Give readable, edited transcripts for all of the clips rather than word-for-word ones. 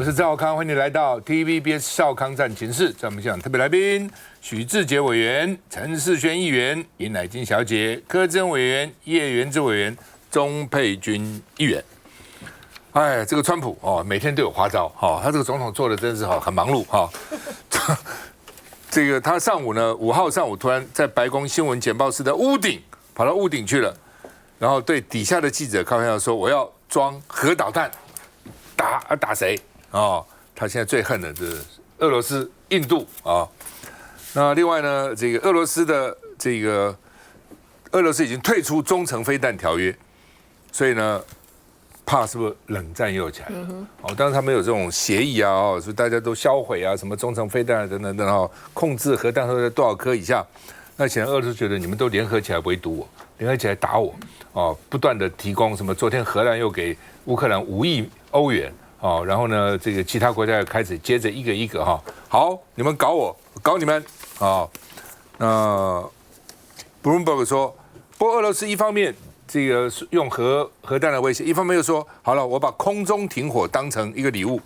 我是赵少康，欢迎你来到 TVBS 少康战情室。在我们现场特别来宾，许志杰委员、陈世轩议员、尹乃菁小姐、柯志恩委员、叶元之委员、钟佩君议员。哎，这个川普哦，每天都有花招哈、哦，他这个总统做的真是很忙碌哈。哦、这个他上午呢，5号上午突然在白宫新闻简报室的屋顶跑到屋顶去了，然后对底下的记者开玩笑说：“我要装核导弹，打谁？”哦，他现在最恨的是俄罗斯、印度啊。那另外呢，这个俄罗斯已经退出中程飞弹条约，所以呢，怕是不是冷战又起来了？哦，当然他们有这种协议啊，哦，所以大家都销毁啊，什么中程飞弹等等等等，控制核弹头在多少颗以下。那显然俄罗斯觉得你们都联合起来围堵我，联合起来打我，哦，不断的提供什么？昨天荷兰又给乌克兰5亿欧元。哦，然后呢，这个其他国家也开始接着一个一个哈，好，你们搞我，搞你们啊。那 Bloomberg 说，不过俄罗斯一方面这个用核弹的威胁，一方面又说好了，我把空中停火当成一个礼物。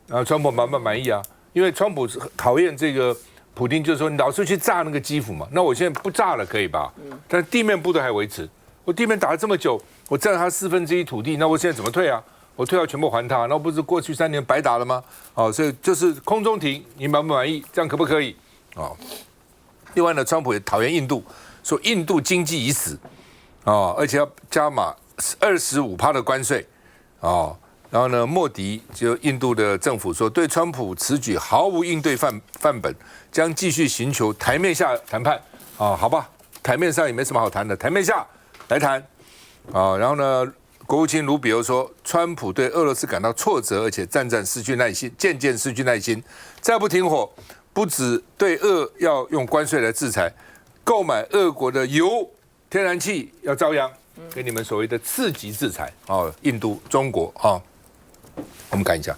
然后川普满意啊，因为川普讨厌这个普丁，就是说你老是去炸那个基辅嘛，那我现在不炸了可以吧？但地面部队还维持，我地面打了这么久，我占了他1/4土地，那我现在怎么退啊？我退要全部还他，那不是过去3年白打了吗？哦，所以就是空中停，你满不满意？这样可不可以？哦，另外呢，川普也讨厌印度，说印度经济已死，哦，而且要加码25%的关税，哦，然后呢，莫迪就印度的政府说，对川普此举毫无应对范本，将继续寻求台面下谈判。啊，好吧，台面上也没什么好谈的，台面下来谈。啊，然后呢？国务卿卢比欧说，川普对俄罗斯感到挫折，而且渐渐失去耐心，再不停火，不止对俄要用关税来制裁，购买俄国的油、天然气要遭殃，给你们所谓的次级制裁哦，印度、中国啊，我们看一下。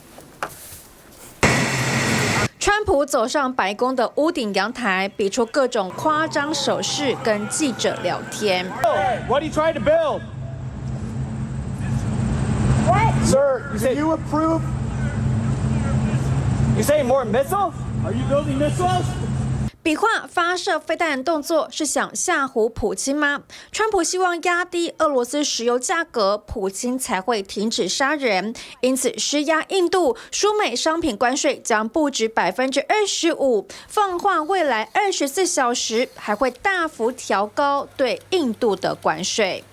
川普走上白宫的屋顶阳台，比出各种夸张手势，跟记者聊天。What are you trying to build? What? Sir, Do you approve? You saying more missiles? Are you building missiles? 比划发射飞弹动作是想吓唬普京吗？川普希望压低俄罗斯石油价格，普京才会停止杀人，因此施压印度，输美商品关税将不止25%，放缓未来24小时还会大幅调高对印度的关税。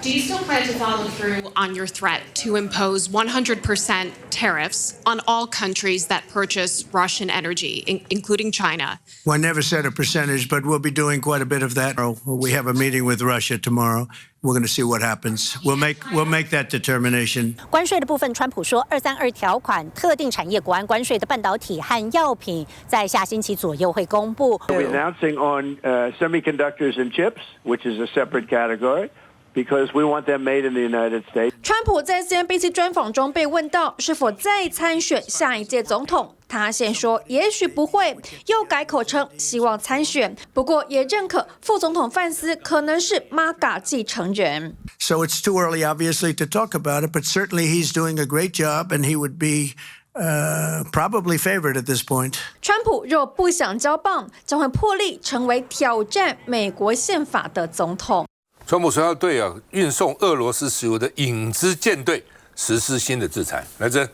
Do you still plan to follow through on your threat to impose 100% tariffs on all countries that purchase Russian energy, including China? Well, I never said a percentage, but we'll be doing quite a bit of that. We have a meeting with Russia tomorrow. We're going to see what happens. We'll make that determination. 关税的部分，川普说232条款特定产业国安关税的半导体和药品，在下星期左右会公布。We're announcing on semiconductors and chips, which is a separate category.Because we want them made in the United States. 川普在 CNBC 专访中被问到是否再参选下一届总统，他先说也许不会，又改口称希望参选，不过也认可副总统范斯可能是 MAGA 继承人。So it's too early, obviously, to talk about it, but certainly he's doing a great job, and he would be.Probably favored at this point. 川普若不想交棒，将会破例成为挑战美国宪法的总统。川普说要对运送俄罗斯石油的影子舰队实施新的制裁。来珍，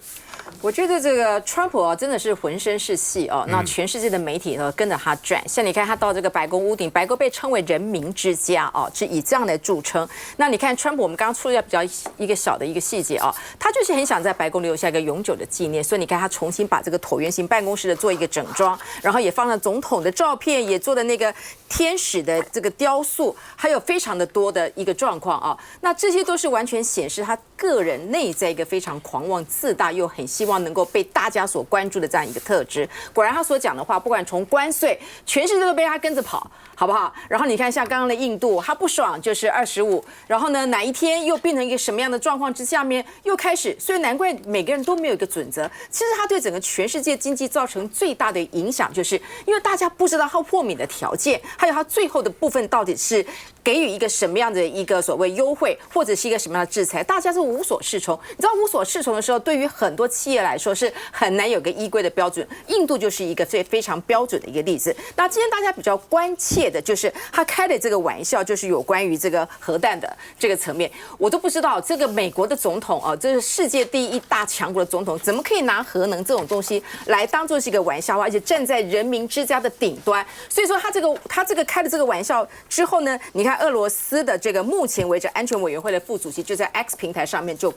我觉得这个川普真的是浑身是戏哦。那全世界的媒体跟着他转，像你看他到这个白宫屋顶，白宫被称为人民之家哦，是以这样来著称。那你看川普，我们刚刚出了比较一个小的一个细节哦，他就是很想在白宫留下一个永久的纪念，所以你看他重新把这个椭圆形办公室的做一个整装，然后也放了总统的照片，也做了那个天使的这个雕塑，还有非常的多的一个状况啊。那这些都是完全显示他个人内在一个非常狂妄自大，又很希望能够被大家所关注的这样一个特质。果然他所讲的话，不管从关税，全世界都被他跟着跑，好不好？然后你看像刚刚的印度，他不爽就是25，然后呢哪一天又变成一个什么样的状况之下面又开始，所以难怪每个人都没有一个准则。其实他对整个全世界经济造成最大的影响，就是因为大家不知道他豁免的条件，还有他最后的部分到底是给予一个什么样的一个所谓优惠，或者是一个什么样的制裁，大家是无所适从。你知道无所适从的时候，对于很多企业来说是很难有个依规的标准。印度就是一个非常标准的一个例子。那今天大家比较关切的就是他开的这个玩笑，就是有关于这个核弹的这个层面，我都不知道这个美国的总统啊，这是世界第一大强国的总统，怎么可以拿核能这种东西来当做是一个玩笑话，而且站在人民之家的顶端。所以说他这个开了这个玩笑之后呢，你看俄罗斯的这个目前为止安全委员会的副主席就在 X 平台上面就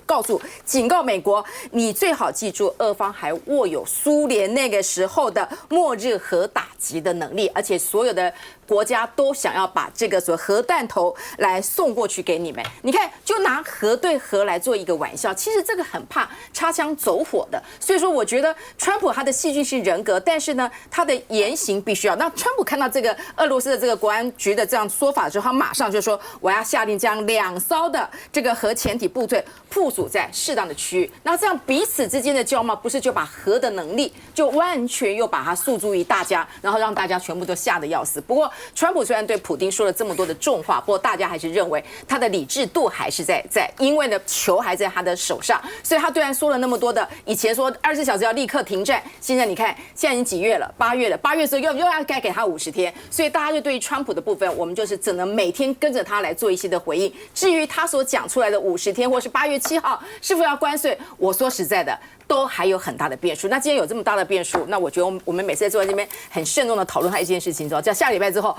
警告美国，你最好记住，俄方还握有苏联那个时候的末日核打击的能力，而且所有的国家都想要把这个所核弹头来送过去给你们。你看，就拿核对核来做一个玩笑，其实这个很怕擦枪走火的。所以说，我觉得川普他的戏剧性人格，但是呢，他的言行必须要。那川普看到这个俄罗斯的这个国安局的这样说法之后，他马上就说，我要下令将2艘的这个核潜艇部队部署在适当的区域。那这样彼此之间的交贸，不是就把核的能力就完全又把它诉诸于大家，然后让大家全部都吓得要死。不过，川普虽然对普丁说了这么多的重话，不过大家还是认为他的理智度还是在，因为呢球还在他的手上，所以他虽然说了那么多的，以前说24小时要立刻停战，现在你看现在已经几月了？8月了，8月的时候又要该给他50天，所以大家就对于川普的部分，我们就是只能每天跟着他来做一些的回应。至于他所讲出来的50天，或是8月7号是否要关税，我说实在的，都还有很大的变数。那既然有这么大的变数，那我觉得我们每次在坐在这边很慎重的讨论他一件事情之后，在下礼拜之后，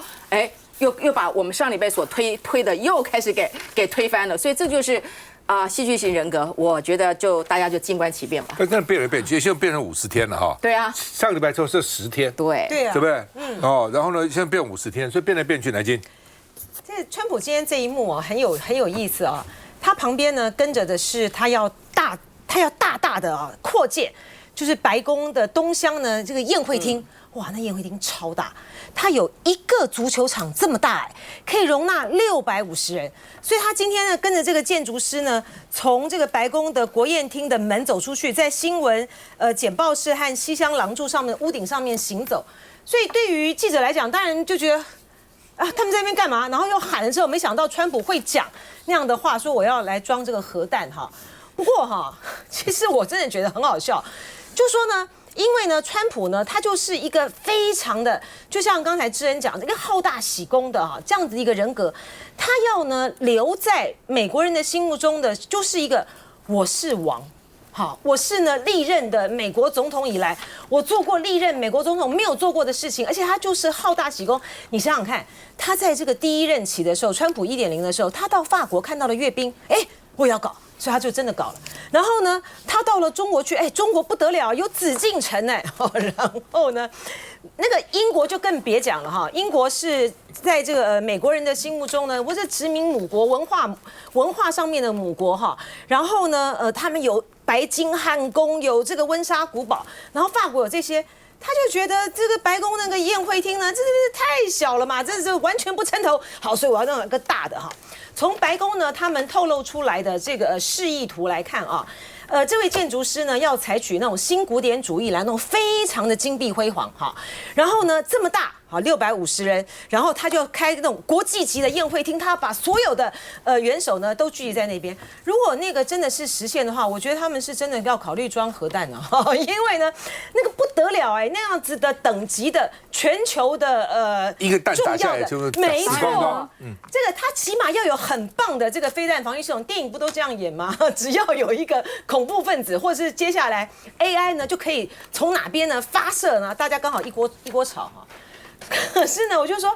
又把我们上礼拜所推的又开始给推翻了。所以这就是戏剧型人格，我觉得大家就静观其变吧。但变来变去，现在变成50天了哈。对啊，上个礼拜之后是10天。对对啊，对不对？然后呢，现在变50天，所以变来变去，来金。这川普今天这一幕啊，很有意思啊。他旁边呢跟着的是他要大大的扩建，就是白宫的东厢呢这个宴会厅。哇，那宴会厅超大，它有一个足球场这么大，可以容纳650人。所以他今天呢，跟着这个建筑师呢，从这个白宫的国宴厅的门走出去，在新闻简报室和西厢廊柱上面屋顶上面行走。所以对于记者来讲，当然就觉得他们在那边干嘛？然后又喊了之后，没想到川普会讲那样的话，说我要来装这个核弹哈。不过其实我真的觉得很好笑，就说呢。因为呢，川普呢，他就是一个非常的，就像刚才知恩讲的，一个好大喜功的这样子一个人格，他要呢留在美国人的心目中的，就是一个我是王，我是呢历任的美国总统以来，我做过历任美国总统没有做过的事情，而且他就是好大喜功。你想想看，他在这个第一任期的时候，川普1.0的时候，他到法国看到了阅兵，我也要搞。所以他就真的搞了，然后呢，他到了中国去，中国不得了，有紫禁城然后呢，那个英国就更别讲了英国是在这个美国人的心目中呢，我是殖民母国，文化上面的母国然后呢，他们有白金汉宫，有这个温莎古堡，然后法国有这些。他就觉得这个白宫那个宴会厅呢，这是太小了嘛，这是完全不称头。好，所以我要弄一个大的从白宫呢，他们透露出来的这个示意图来看这位建筑师呢要采取那种新古典主义来弄，非常的金碧辉煌然后呢这么大650人，然后他就开那种国际级的宴会厅，他把所有的元首呢都聚集在那边。如果那个真的是实现的话，我觉得他们是真的要考虑装核弹因为呢那个不得了那样子的等级的全球的一个弹打下来就是没死光光这个他起码要有很棒的这个飞弹防御系统，电影不都这样演吗？只要有一个恐怖分子，或者是接下来 AI 呢就可以从哪边呢发射呢，大家刚好一锅炒可是呢，我就说，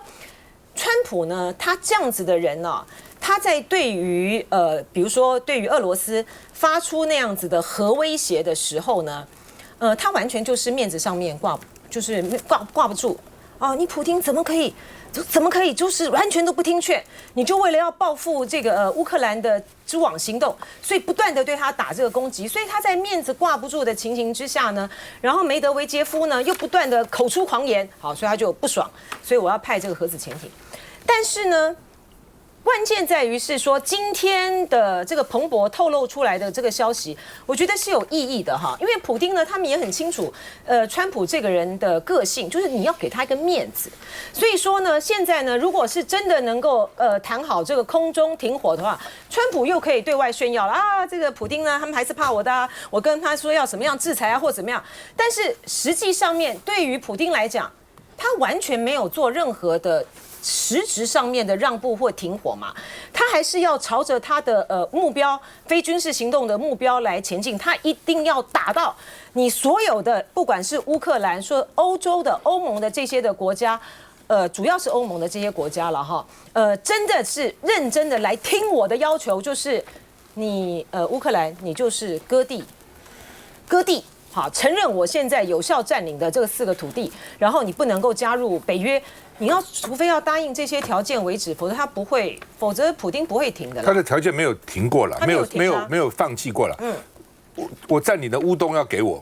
川普呢，他这样子的人呢，他在对于比如说对于俄罗斯发出那样子的核威胁的时候呢，他完全就是面子上面挂不住你普丁怎么可以就是完全都不听劝？你就为了要报复这个乌克兰的织网行动，所以不断的对他打这个攻击，所以他在面子挂不住的情形之下呢，然后梅德韦杰夫呢又不断的口出狂言，好，所以他就不爽，所以我要派这个核子潜艇。但是呢，关键在于是说，今天的这个彭博透露出来的这个消息，我觉得是有意义的哈。因为普丁呢，他们也很清楚，川普这个人的个性，就是你要给他一个面子。所以说呢，现在呢，如果是真的能够谈好这个空中停火的话，川普又可以对外炫耀了啊，这个普丁呢，他们还是怕我的啊，我跟他说要怎么样制裁啊，或怎么样。但是实际上面对于普丁来讲，他完全没有做任何的实质上面的让步或停火嘛，他还是要朝着他的目标，非军事行动的目标来前进。他一定要打到你所有的，不管是乌克兰、说欧洲的、欧盟的这些的国家，主要是欧盟的这些国家了哈，真的是认真的来听我的要求，就是你乌克兰，你就是割地。好，承认我现在有效占领的这个4个土地，然后你不能够加入北约，除非要答应这些条件为止，否则他不会，否则普丁不会停的啦。他的条件没有停过了，没有放弃过了。我占你的乌东要给我，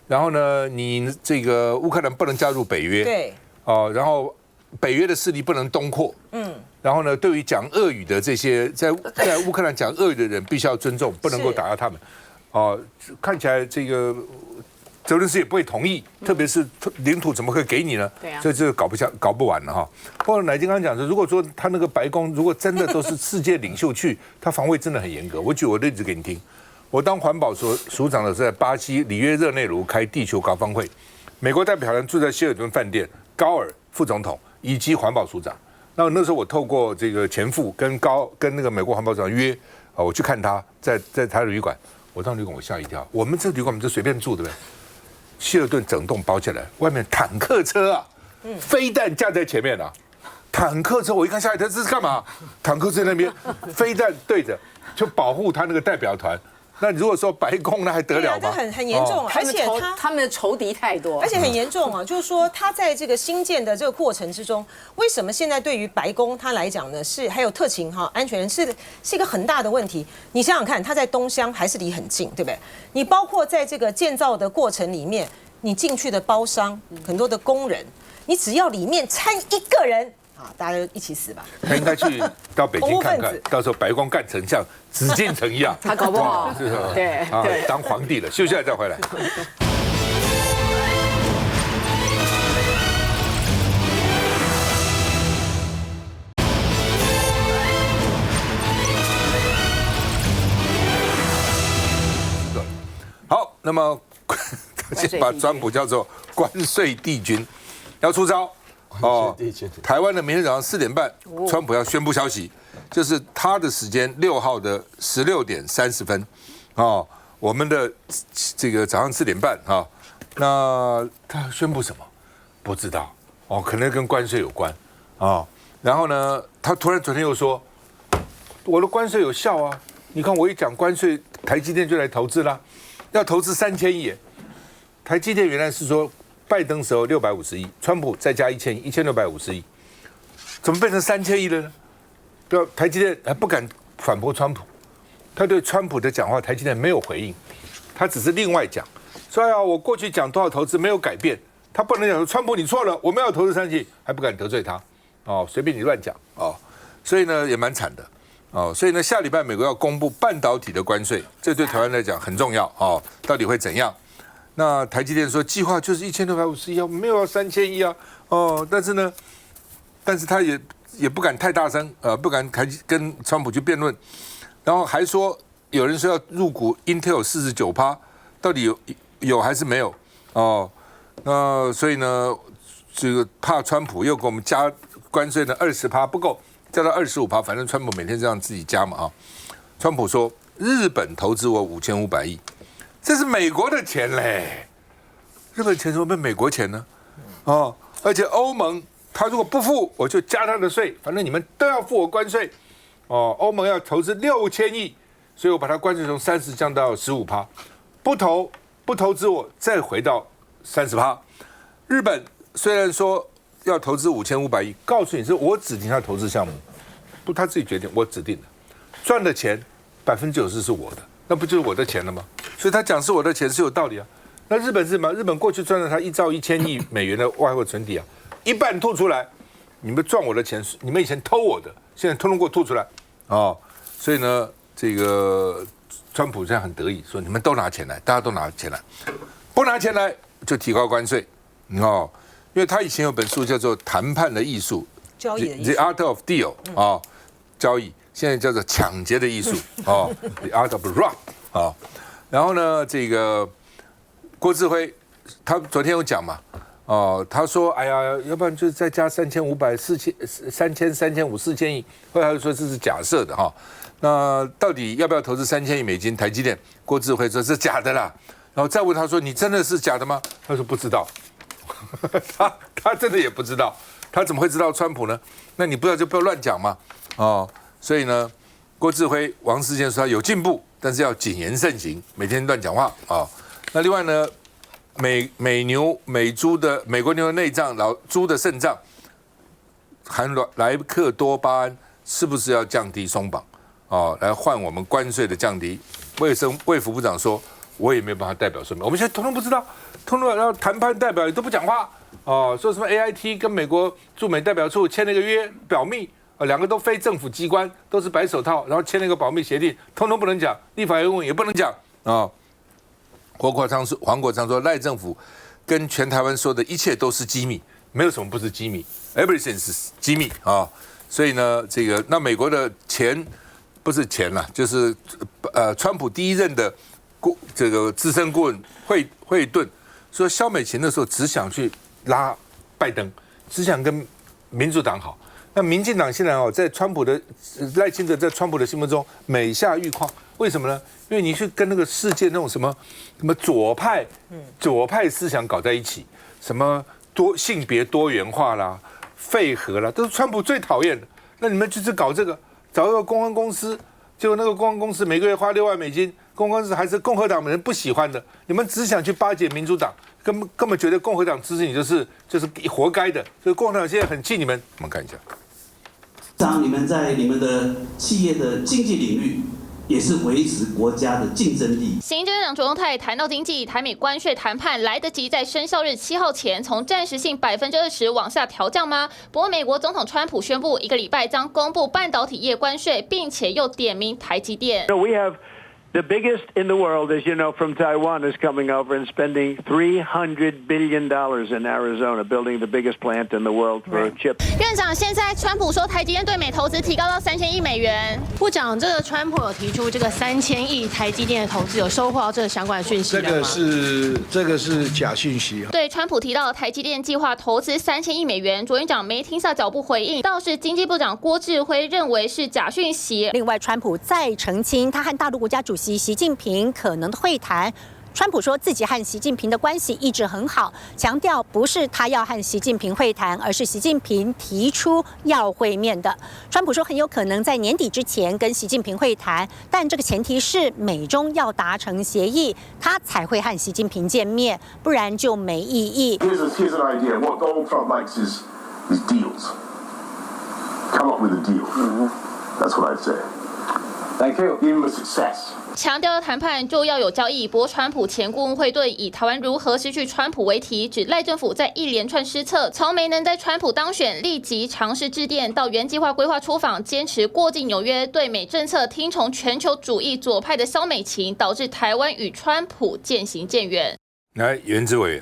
然后呢，你这个乌克兰不能加入北约，对，然后北约的势力不能东扩，然后呢，对于讲俄语的这些在乌克兰讲俄语的人，必须要尊重，不能够打压他们。看起来这个泽连斯基也不会同意，特别是领土怎么会给你呢？对啊，所以这个搞不完了哈。或者乃金刚讲说，如果说他那个白宫如果真的都是世界领袖去，他防卫真的很严格。我举我的例子给你听，我当环保署长的时候，在巴西里约热内卢开地球高峰会，美国代表团住在希尔顿饭店，高尔副总统以及环保署长。那时候我透过这个前副跟那个美国环保署长约，我去看他在他的旅馆。我到旅馆，我吓一跳。我们这旅馆我们就随便住，对不对？希尔顿整栋包起来，外面坦克车啊，飞弹架在前面啊，坦克车我一看吓一跳，这是干嘛？坦克车那边飞弹对着，就保护他那个代表团。那如果说白宫那还得了吗？很严重，而且他们的仇敌太多，而且很严重啊。就是说，他在这个新建的这个过程之中，为什么现在对于白宫他来讲呢，是还有特勤安全是一个很大的问题？你想想看，他在东乡还是离很近，对不对？你包括在这个建造的过程里面，你进去的包商很多的工人，你只要里面掺一个人。大家就一起死吧！他应该去到北京看看，到时候白宫干成像紫禁城一样，他搞不好对当皇帝了。休息了再回来。好，那么先把川普叫做关税帝君，要出招。台湾的明天早上4点半，川普要宣布消息，就是他的时间6号的16点30分，我们的这个早上4点半啊，那他宣布什么？不知道可能跟关税有关然后呢，他突然昨天又说，我的关税有效啊，你看我一讲关税，台积电就来投资啦，要投资3000亿，台积电原来是说。拜登时候650亿，川普再加1000亿，1650亿，怎么变成3000亿了呢？对，台积电还不敢反驳川普，他对川普的讲话，台积电没有回应，他只是另外讲，说哎呀，我过去讲多少投资没有改变，他不能讲说川普你错了，我们要投资3000亿，还不敢得罪他，随便你乱讲所以呢也蛮惨的所以呢下礼拜美国要公布半导体的关税，这对台湾来讲很重要到底会怎样？那台积电说计划就是1650亿没有要3000亿但是他也不敢太大声不敢跟川普去辩论，然后还说有人说要入股 Intel 49%，到底有还是没有那所以呢这个怕川普又给我们加关税呢20%不够，加到25%，反正川普每天这样自己加嘛川普说日本投资我5500亿。这是美国的钱嘞，日本钱怎么变美国钱呢？而且欧盟他如果不付，我就加他的税，反正你们都要付我关税。欧盟要投资6000亿，所以我把它关税从30降到15%，不投资我再回到30%。日本虽然说要投资5500亿，告诉你是我指定他投资项目，不他自己决定，我指定的，赚的钱90%是我的。那不就是我的钱了吗？所以他讲是我的钱是有道理啊。那日本是什么？日本过去赚了他1兆1000亿美元的外汇存底一半吐出来，你们赚我的钱，你们以前偷我的，现在通通给我吐出来哦。所以呢，这个川普现在很得意，说你们都拿钱来，大家都拿钱来，不拿钱来就提高关税哦。因为他以前有本书叫做《谈判的艺术》，交易的艺术 The Art of Deal 哦，交易现在叫做抢劫的艺术哦，The Art of Rob 哦。然后呢，这个郭志辉他昨天有讲嘛。哦，他说：“哎呀，要不然就再加3500、3000、3500、4000亿。”后来他就说这是假设的哈。那到底要不要投资3000亿美金台积电？郭志辉说是假的啦。然后再问他说：“你真的是假的吗？”他说不知道，他真的也不知道，他怎么会知道川普呢？那你不知道就不要乱讲嘛。哦，所以呢，郭志辉、王世坚说他有进步，但是要谨言慎行，每天乱讲话啊。那另外呢？美国牛的内脏、老猪的肾脏含莱克多巴胺，是不是要降低松绑？哦，来换我们关税的降低。卫福部长说，我也没有办法代表说明。我们现在通通不知道，通通然后谈判代表也都不讲话。哦，说什么 AIT 跟美国驻美代表处签了一个约，保密。两个都非政府机关，都是白手套，然后签了一个保密协定，通通不能讲，立法院问也不能讲啊。黄国昌说，赖政府跟全台湾说的一切都是机密，没有什么不是机密 ，everything 是机密啊。所以呢，这个那美国的不是钱啦，就是川普第一任的这个资深顾问惠顿说，萧美琴的时候只想去拉拜登，只想跟民主党好。那民进党现在在川普的赖清德在川普的心目中每下愈况，为什么呢？因为你去跟那个世界那种什么左派思想搞在一起，什么性别多元化啦、废核啦，都是川普最讨厌的。那你们就是搞这个，找一个公关公司，结果那个公关公司每个月花6万美金，公关公司还是共和党人不喜欢的。你们只想去巴结民主党，根本觉得共和党支持你就是活该的。所以共和党现在很气你们。我们看一下。当你们在你们的企业的经济领域，也是维持国家的竞争力。行政院长卓荣泰谈到经济，台美关税谈判来得及在生效日7号前从暂时性20%往下调降吗？不过美国总统川普宣布1个礼拜将公布半导体业关税，并且又点名台积电。We have the biggest in the world, as you know, from Taiwan is coming over and spending $300 billion in Arizona, building the biggest plant in the world for chips. 院长，现在川普说台积电对美投资提高到3000亿美元。部长，这个川普有提出这个3000亿台积电的投资，有收获到这个相关的讯息了吗？这个是假讯息。对，川普提到台积电计划投资3000亿美元，卓院长没听下脚步回应，倒是经济部长郭志辉认为是假讯息。另外，川普再澄清他和大陆国家主席习近平可能的会谈。川普说自己和习近平的关系一直很好，强调不是他要和习近平会谈，而是习近平提出要会面的。川普说很有可能在年底之前跟习近平会谈，但这个前提是美中要达成协议，他才会和习近平见面，不然就没意义。Here's an idea. What Donald Trump likes is deals. Come up with a deal. That's what I'd say. Thank you. Give him a success. 强调谈判就要有交易，不过川普前顾问惠顿以台湾如何失去川普为题，指赖政府在一连串失策，从没能在川普当选立即尝试致电，到原计划规划出访，坚持过境纽约，对美政策听从全球主义左派的萧美琴，导致台湾与川普渐行渐远。来，原之委员。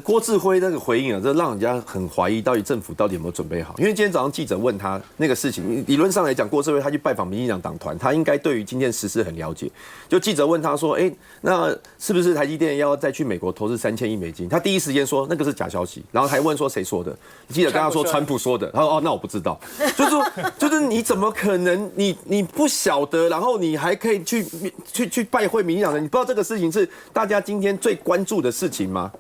郭志辉那个回应啊，这让人家很怀疑到底政府到底有没有准备好。因为今天早上记者问他那个事情，理论上来讲，郭志辉他去拜访民进党党团，他应该对于今天时事很了解。就记者问他说：“那是不是台积电要再去美国投资3000亿美金？”他第一时间说那个是假消息，然后还问说谁说的？记者跟他说川普说的。他说：“哦，那我不知道。”就是说，就是你怎么可能你不晓得，然后你还可以去拜会民进党人？你不知道这个事情是大家今天最关注的事情吗？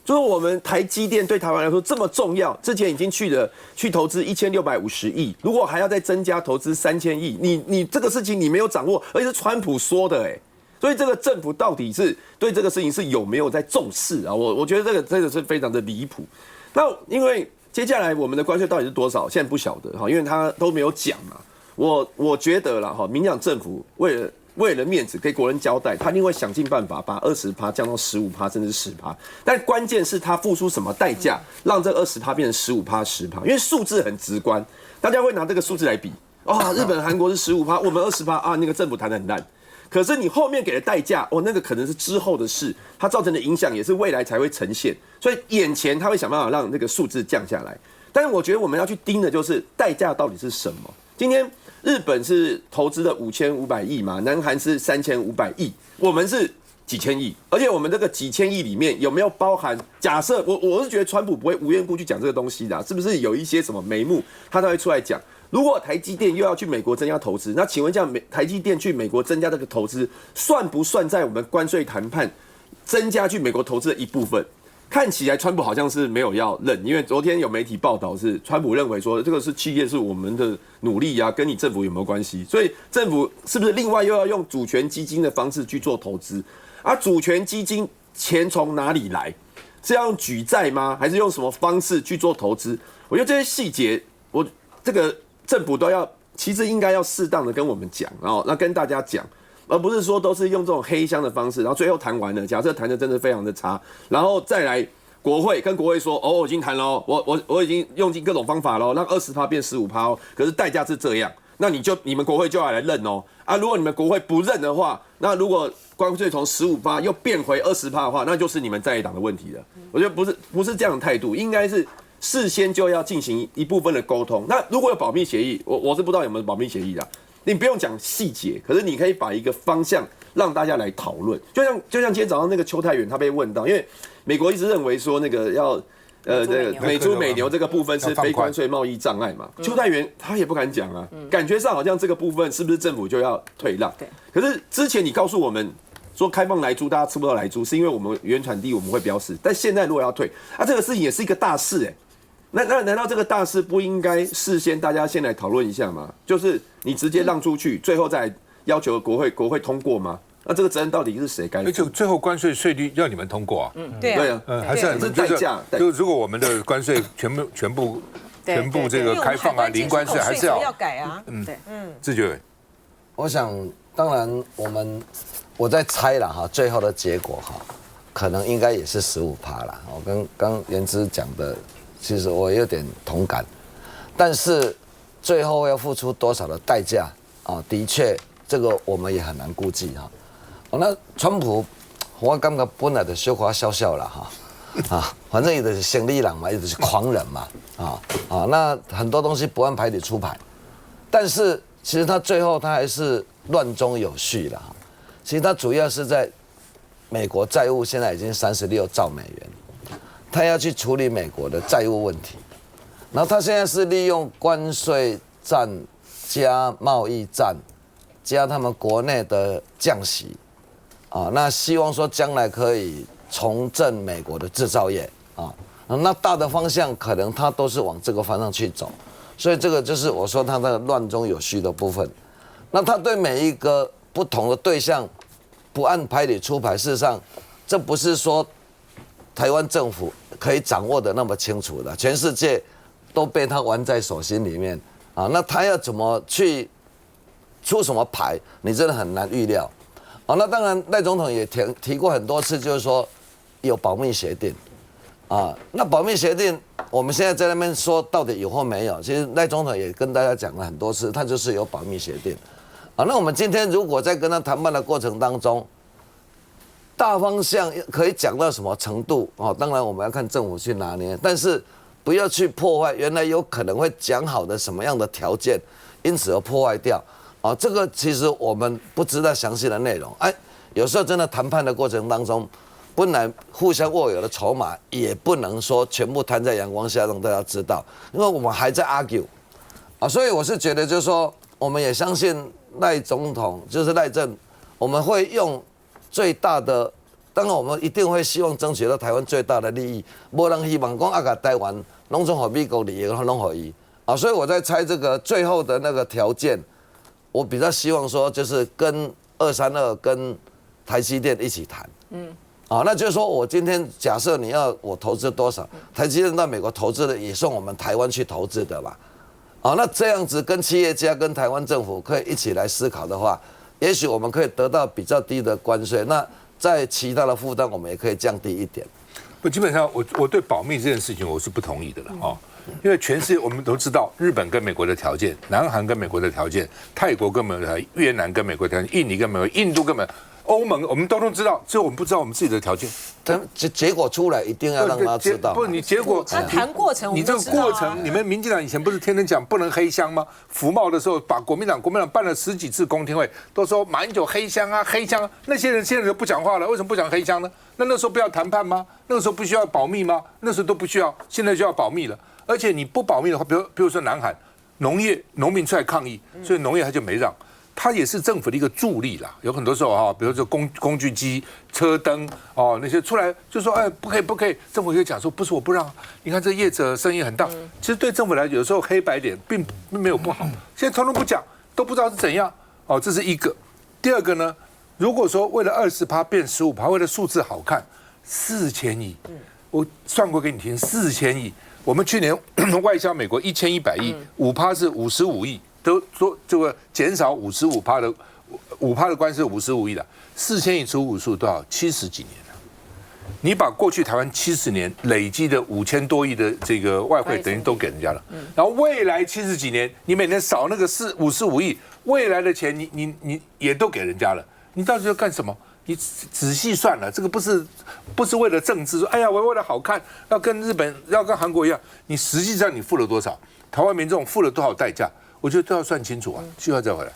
就是我们台积电对台湾来说这么重要，之前已经去投资1650亿，如果还要再增加投资3000亿，你这个事情你没有掌握，而且是川普说的所以这个政府到底是对这个事情是有没有在重视啊？我觉得这个是非常的离谱。那因为接下来我们的关税到底是多少，现在不晓得因为他都没有讲嘛。我觉得啦民进党政府为了为了面子给国人交代，他一定会想尽办法把20%降到15%，甚至是10%。但关键是他付出什么代价，让这20%变成15%、10%？因为数字很直观，大家会拿这个数字来比。日本、韩国是15%，我们20%啊，那个政府谈得很烂。可是你后面给的代价，那个可能是之后的事，它造成的影响也是未来才会呈现。所以眼前他会想办法让那个数字降下来。但是我觉得我们要去盯的就是代价到底是什么。今天日本是投资了5500亿嘛，南韩是3500亿，我们是几千亿，而且我们这个几千亿里面有没有包含？假设我是觉得川普不会无缘故去讲这个东西的，是不是有一些什么眉目他才会出来讲？如果台积电又要去美国增加投资，那请问这样台积电去美国增加这个投资，算不算在我们关税谈判增加去美国投资的一部分？看起来川普好像是没有要认，因为昨天有媒体报道是川普认为说这个是企业是我们的努力啊，跟你政府有没有关系？所以政府是不是另外又要用主权基金的方式去做投资？而主权基金钱从哪里来？是要用举债吗？还是用什么方式去做投资？我觉得这些细节，这个政府都要，其实应该要适当的跟我们讲，然后那跟大家讲。而不是说都是用这种黑箱的方式，然后最后谈完了，假设谈的真的非常的差，然后再来国会跟国会说，我已经谈了，我已经用尽各种方法了，让20%变15%哦，可是代价是这样，那你们国会就要来认哦，如果你们国会不认的话，那如果关税从15%又变回20%的话，那就是你们在野党的问题了。我觉得不是这样的态度，应该是事先就要进行一部分的沟通。那如果有保密协议，我是不知道有没有保密协议的。你不用讲细节，可是你可以把一个方向让大家来讨论。就像今天早上那个邱泰源他被问到，因为美国一直认为说那个要这个美猪美牛这个部分是非关税贸易障碍嘛，邱泰源他也不敢讲啊，感觉上好像这个部分是不是政府就要退让？可是之前你告诉我们说开放莱猪，大家吃不到莱猪，是因为我们原产地我们会标示，但现在如果要退，这个事情也是一个大事那难道这个大事不应该事先大家先来讨论一下吗？就是你直接让出去，最后再要求国会通过吗？那这个责任到底是谁该负？而且最后关税税率要你们通过啊？对啊，还是很代价。就如果我们的关税全部这个开放啊，零关税还是要改啊。自觉。我想，当然我在猜了哈，最后的结果哈，可能应该也是15%啦。我跟刚言之讲的。其实我有点同感，但是最后要付出多少的代价的确这个我们也很难估计哈。那川普，我感觉本来就小可笑笑啦反正也是胜利人嘛，也是狂人嘛那很多东西不按牌理出牌，但是其实他最后他还是乱中有序了其实他主要是在美国债务现在已经36兆美元。他要去处理美国的债务问题，然后他现在是利用关税战加贸易战加他们国内的降息那希望说将来可以重振美国的制造业那大的方向可能他都是往这个方向去走，所以这个就是我说他的乱中有序的部分。那他对每一个不同的对象不按牌理出牌，事实上这不是说台湾政府可以掌握的那么清楚的，全世界都被他玩在手心里面那他要怎么去出什么牌，你真的很难预料那当然赖总统也提过很多次，就是说有保密协定那保密协定我们现在在那边说到底有或没有，其实赖总统也跟大家讲了很多次，他就是有保密协定那我们今天如果在跟他谈判的过程当中，大方向可以讲到什么程度当然我们要看政府去拿捏，但是不要去破坏原来有可能会讲好的什么样的条件，因此而破坏掉这个其实我们不知道详细的内容有时候真的谈判的过程当中，本来互相握有的筹码也不能说全部摊在阳光下让大家知道，因为我们还在 argue所以我是觉得就是说我们也相信赖总统就是赖政，我们会用最大的，当然我们一定会希望争取到台湾最大的利益，没人希望讲把台湾弄成和美国利益弄和伊所以我在猜这个最后的那个条件，我比较希望说就是跟232跟台积电一起谈那就是说我今天假设你要我投资多少，台积电到美国投资的也送我们台湾去投资的嘛那这样子跟企业家跟台湾政府可以一起来思考的话，也许我们可以得到比较低的关税，那在其他的负担我们也可以降低一点。不，基本上我对保密这件事情我是不同意的了哦，因为全世界我们都知道，日本跟美国的条件，南韩跟美国的条件，泰国跟美国的条件，越南跟美国的条件，印尼跟美国，印度跟美国。欧盟我们都知道，只有我们不知道我们自己的条件。结果出来一定要让他知道。不，你结果他谈过程，你这个过程，你们民进党以前不是天天讲不能黑箱吗？服贸的时候，把国民党办了10几次公听会，都说马英九黑箱啊，黑箱。那些人现在都不讲话了，为什么不讲黑箱呢？那时候不要谈判吗？那个时候不需要保密吗？那时候都不需要，现在就要保密了。而且你不保密的话，比如说南韩农民出来抗议，所以农业他就没让。它也是政府的一个助力啦，有很多时候哈，比如说工具机、车灯哦那些出来就说哎不可以，政府就讲说不是我不让，你看这业者生意很大，其实对政府来讲有时候黑白点并没有不好，现在通通不讲，都不知道是怎样哦，这是一个。第二个呢，如果说为了20%变15%，为了数字好看，4000亿，我算过给你听，4000亿，我们去年外销美国1100亿，5%是55亿。都说这个减少55%的5%的关税55亿了，4000亿除55多少？70几年了。你把过去台湾70年累积的5000多亿的这个外汇等于都给人家了，然后未来70几年你每年少那个55亿，未来的钱你也都给人家了，你到底要干什么？你仔细算了，这个不是为了政治说，哎呀，我为了好看要跟日本要跟韩国一样，你实际上你付了多少？台湾民众付了多少代价？我觉得都要算清楚啊，需要再回来。